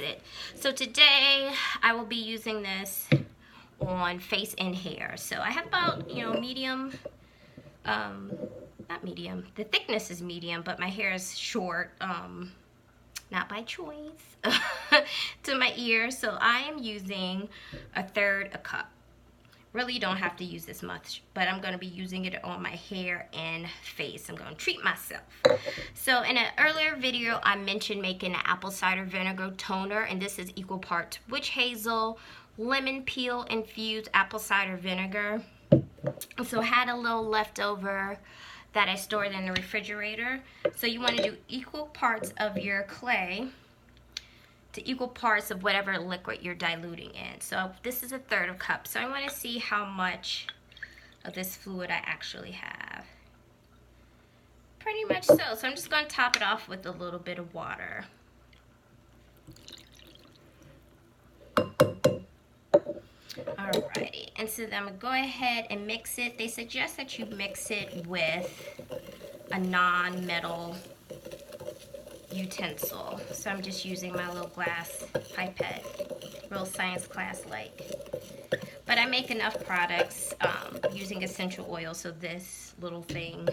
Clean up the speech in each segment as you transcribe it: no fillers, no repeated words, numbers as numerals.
it. So today I will be using this on face and hair. So I have about, medium, not medium, the thickness is medium, but my hair is short, not by choice, to my ear. So I am using 1/3 a cup. Really, you don't have to use this much, but I'm going to be using it on my hair and face. I'm going to treat myself. So in an earlier video, I mentioned making an apple cider vinegar toner, and this is equal parts witch hazel, lemon peel infused apple cider vinegar. So I had a little leftover that I stored in the refrigerator. So you want to do equal parts of your clay to equal parts of whatever liquid you're diluting in. So this is 1/3 cup. So I want to see how much of this fluid I actually have. Pretty much so. So I'm just going to top it off with a little bit of water. Alrighty, and so then I'm going to go ahead and mix it. They suggest that you mix it with a non-metal utensil. So I'm just using my little glass pipette, real science class like. But I make enough products using essential oil, so this little thing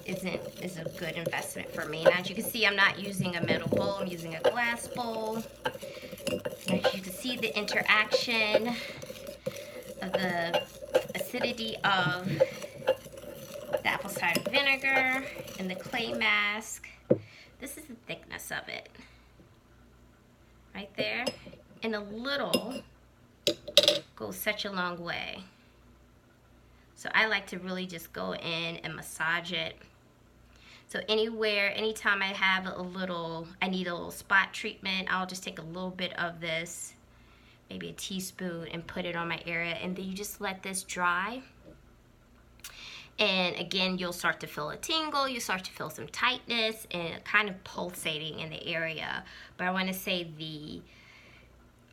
is a good investment for me. Now as you can see, I'm not using a metal bowl, I'm using a glass bowl. So as you can see the interaction of the acidity of the apple cider vinegar and the clay mask. This is the thickness of it, right there. And a little goes such a long way. So I like to really just go in and massage it. So anytime I have I need a little spot treatment, I'll just take a little bit of this, maybe a teaspoon, and put it on my area. And then you just let this dry. And again, you'll start to feel a tingle, you start to feel some tightness and kind of pulsating in the area. But I want to say the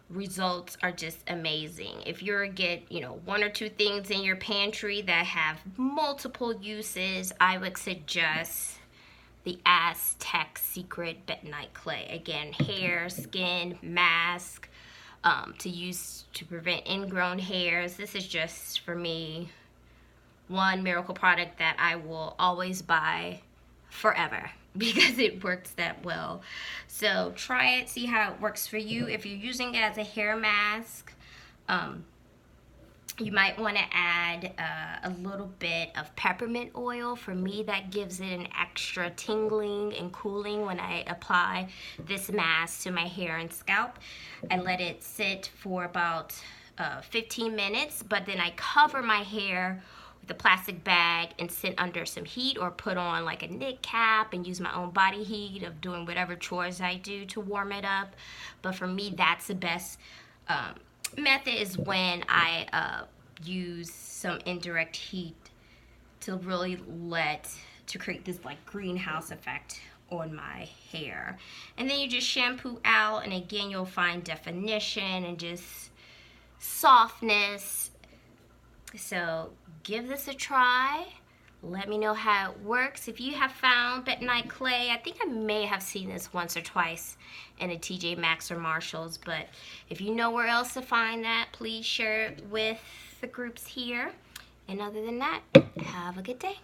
results are just amazing. If you get, 1 or 2 things in your pantry that have multiple uses, I would suggest the Aztec Secret Bentonite Clay. Again, hair, skin, mask, to use to prevent ingrown hairs. This is just, for me, one miracle product that I will always buy forever because it works that well. So try it, see how it works for you. If you're using it as a hair mask, you might want to add a little bit of peppermint oil. For me, that gives it an extra tingling and cooling when I apply this mask to my hair and scalp. I let it sit for about 15 minutes, but then I cover my hair the plastic bag and sit under some heat, or put on like a knit cap and use my own body heat of doing whatever chores I do to warm it up. But for me, that's the best method, is when I use some indirect heat to really to create this like greenhouse effect on my hair. And then you just shampoo out, and again you'll find definition and just softness. So give this a try. Let me know how it works. If you have found Bentonite Clay, I think I may have seen this once or twice in a TJ Maxx or Marshall's, but if you know where else to find that, please share it with the groups here. And other than that, have a good day.